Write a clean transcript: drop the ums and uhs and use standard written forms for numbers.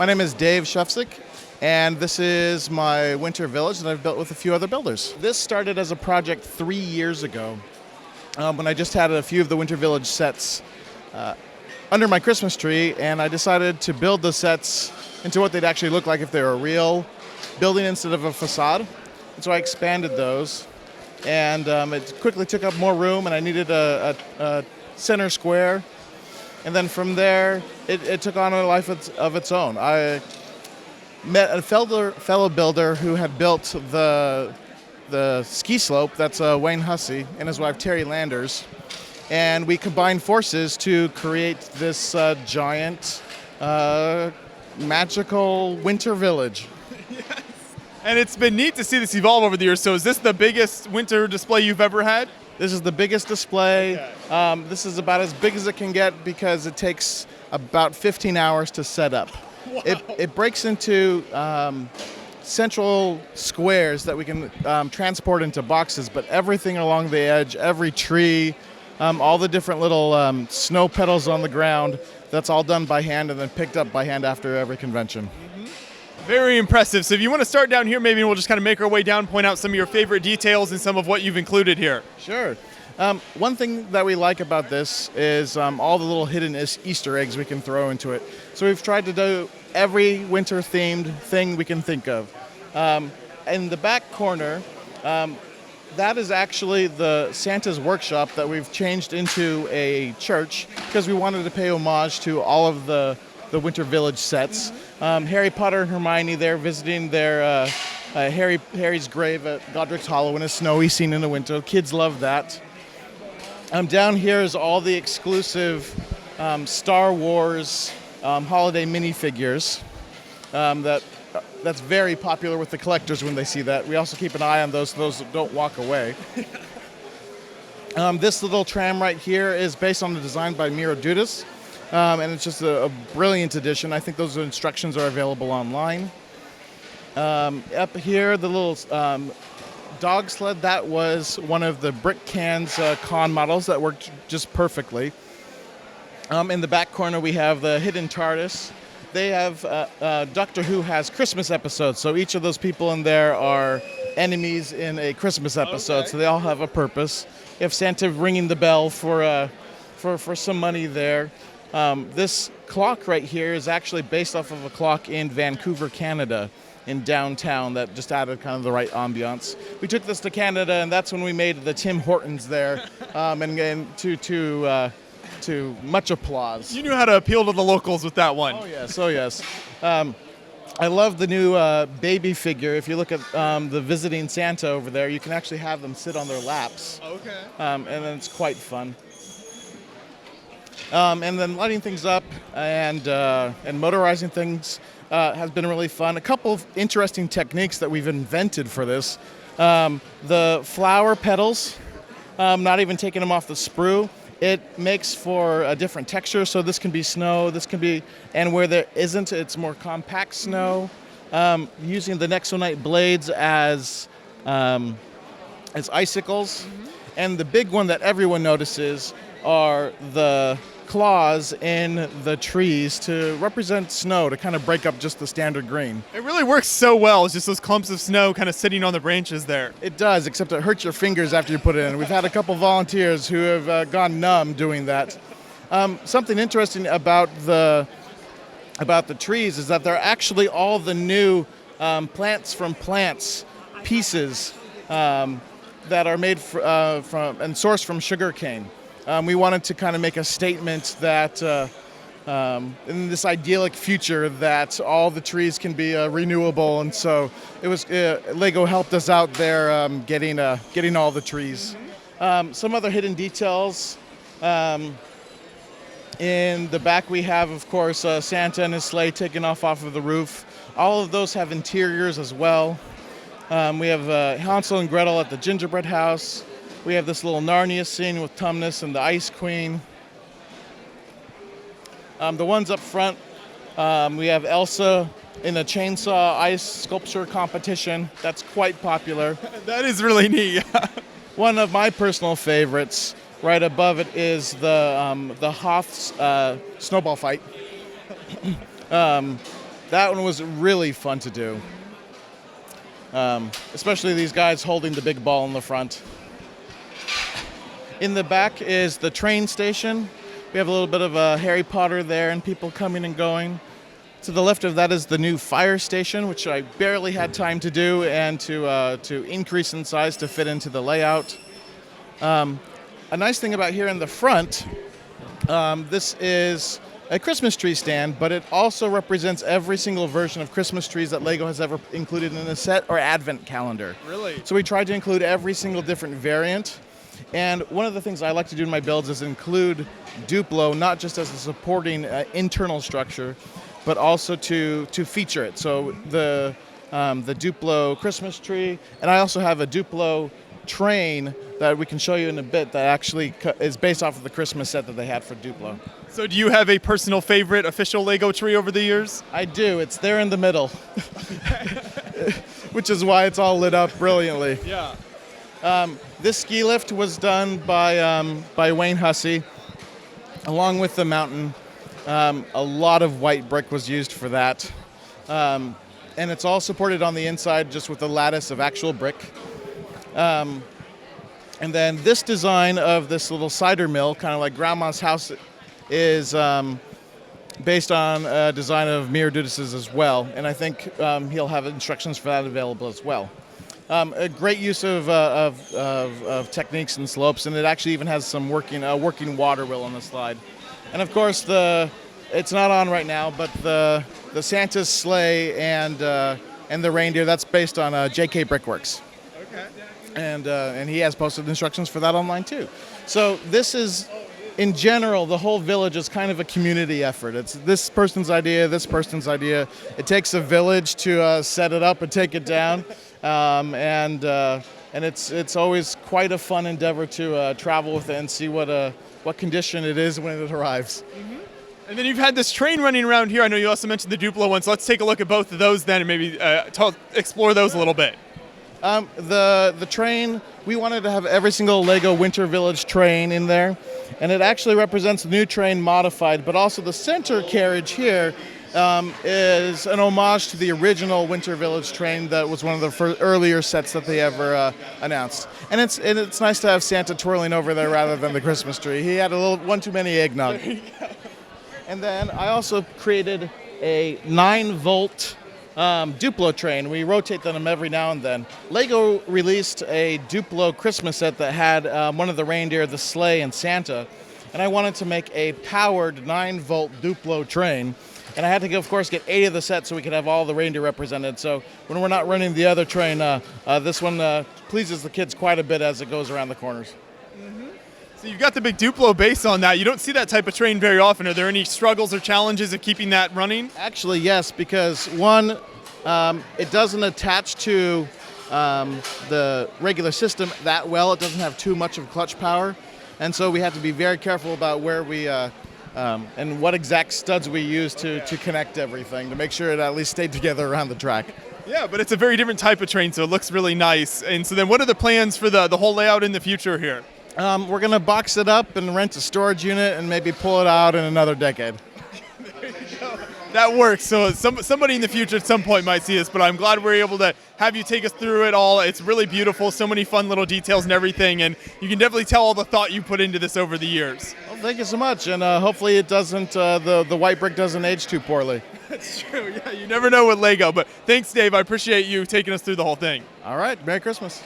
My name is Dave Schefcik, and this is my winter village that I've built with a few other builders. This started as a project 3 years ago when I just had a few of the winter village sets under my Christmas tree, and I decided to build the sets into what they'd actually look like if they were a real building instead of a facade. And so I expanded those, and it quickly took up more room, and I needed a center square. And then from there, it took on a life of its own. I met a fellow builder who had built the ski slope. That's Wayne Hussey and his wife Terrie Landers. And we combined forces to create this giant, magical winter village. Yes. And it's been neat to see this evolve over the years. So is this the biggest winter display you've ever had? This is the biggest display. Okay. This is about as big as it can get because it takes about 15 hours to set up. Wow. It breaks into central squares that we can transport into boxes, but everything along the edge, every tree, all the different little snow petals on the ground, that's all done by hand and then picked up by hand after every convention. Very impressive. So if you want to start down here, maybe we'll just kind of make our way down, point out some of your favorite details and some of what you've included here. Sure. One thing that we like about this is all the little hidden Easter eggs we can throw into it. So we've tried to do every winter-themed thing we can think of. In the back corner, that is actually the Santa's workshop that we've changed into a church because we wanted to pay homage to all of the Winter Village sets. Harry Potter and Hermione there visiting their Harry's grave at Godric's Hollow in a snowy scene in the winter. Kids love that. Down here is all the exclusive Star Wars holiday minifigures that's very popular with the collectors when they see that. We also keep an eye on those so those don't walk away. This little tram right here is based on the design by Miro Dudas. And it's just a brilliant addition. I think those instructions are available online. Up here, the little dog sled, that was one of the BrickCon's con models that worked just perfectly. In the back corner, we have the hidden Tardis. They have, Doctor Who has Christmas episodes, so each of those people in there are enemies in a Christmas episode, so they all have a purpose. You have Santa ringing the bell for some money there. This clock right here is actually based off of a clock in Vancouver, Canada, in downtown that just added kind of the right ambiance. We took this to Canada, and that's when we made the Tim Hortons there, and to much applause. You knew how to appeal to the locals with that one. Oh yes. I love the new baby figure. If you look at the visiting Santa over there, you can actually have them sit on their laps. Okay. And then it's quite fun. And then lighting things up and motorizing things has been really fun. A couple of interesting techniques that we've invented for this. The flower petals, not even taking them off the sprue, it makes for a different texture. So this can be snow, this can be, and where there isn't, it's more compact snow. Using the Nexonite blades as icicles. And the big one that everyone notices are the claws in the trees to represent snow, to kind of break up just the standard green. It really works so well. It's just those clumps of snow kind of sitting on the branches there. It does, except it hurts your fingers after you put it in. We've had a couple volunteers who have gone numb doing that. Something interesting about the trees is that they're actually all the new plants from plants pieces that are made from and sourced from sugarcane. We wanted to kind of make a statement that in this idyllic future that all the trees can be renewable, and so it was Lego helped us out there getting all the trees. Some other hidden details. In the back we have, of course, Santa and his sleigh taking off of the roof. All of those have interiors as well. We have Hansel and Gretel at the gingerbread house. We have this little Narnia scene with Tumnus and the Ice Queen. The ones up front, we have Elsa in a chainsaw ice sculpture competition. That's quite popular. That is really neat. One of my personal favorites, right above it, is the Hoth's snowball fight. That one was really fun to do. Especially these guys holding the big ball in the front. In the back is the train station. We have a little bit of a Harry Potter there and people coming and going. To the left of that is the new fire station, which I barely had time to do and to increase in size to fit into the layout. A nice thing about here in the front, this is a Christmas tree stand, but it also represents every single version of Christmas trees that LEGO has ever included in a set or advent calendar. Really? So we tried to include every single different variant. And one of the things I like to do in my builds is include Duplo, not just as a supporting internal structure, but also to feature it. So the Duplo Christmas tree, and I also have a Duplo train that we can show you in a bit that actually is based off of the Christmas set that they had for Duplo. So do you have a personal favorite official LEGO tree over the years? I do. It's there in the middle, which is why it's all lit up brilliantly. Yeah. This ski lift was done by Wayne Hussey, along with the mountain. A lot of white brick was used for that. And it's all supported on the inside just with a lattice of actual brick. And then this design of this little cider mill, kind of like Grandma's house, is based on a design of Mir Dudis's as well. And I think he'll have instructions for that available as well. A great use of techniques and slopes, and it actually even has some working water wheel on the slide. And of course, it's not on right now, but the Santa's sleigh and the reindeer, that's based on JK Brickworks. Okay. And he has posted instructions for that online too. So this is, in general, the whole village is kind of a community effort. It's this person's idea, this person's idea. It takes a village to set it up and take it down. And it's always quite a fun endeavor to travel with it and see what condition it is when it arrives. Mm-hmm. And then you've had this train running around here. I know you also mentioned the Duplo one, so let's take a look at both of those then and maybe explore those a little bit. The train, we wanted to have every single LEGO Winter Village train in there, and it actually represents the new train modified, but also the center carriage here is an homage to the original Winter Village train that was one of the earlier sets that they ever announced. And it's nice to have Santa twirling over there rather than the Christmas tree. He had one too many eggnog. And then I also created a 9-volt Duplo train. We rotate them every now and then. LEGO released a Duplo Christmas set that had one of the reindeer, the sleigh, and Santa. And I wanted to make a powered 9-volt Duplo train. And I had to, of course, get 8 of the set so we could have all the reindeer represented. So when we're not running the other train, this one pleases the kids quite a bit as it goes around the corners. Mm-hmm. So you've got the big Duplo base on that. You don't see that type of train very often. Are there any struggles or challenges of keeping that running? Actually, yes, because one, it doesn't attach to the regular system that well. It doesn't have too much of clutch power. And so we have to be very careful about where we and what exact studs we use to connect everything to make sure it at least stayed together around the track. Yeah, but it's a very different type of train, so it looks really nice. And so then what are the plans for the whole layout in the future here? We're going to box it up and rent a storage unit and maybe pull it out in another decade. There you go. That works. So somebody in the future at some point might see this, but I'm glad we're able to have you take us through it all. It's really beautiful, so many fun little details and everything, and you can definitely tell all the thought you put into this over the years. Well, thank you so much, and hopefully it doesn't, the white brick doesn't age too poorly. That's true. Yeah, you never know with LEGO, but thanks, Dave. I appreciate you taking us through the whole thing. All right. Merry Christmas.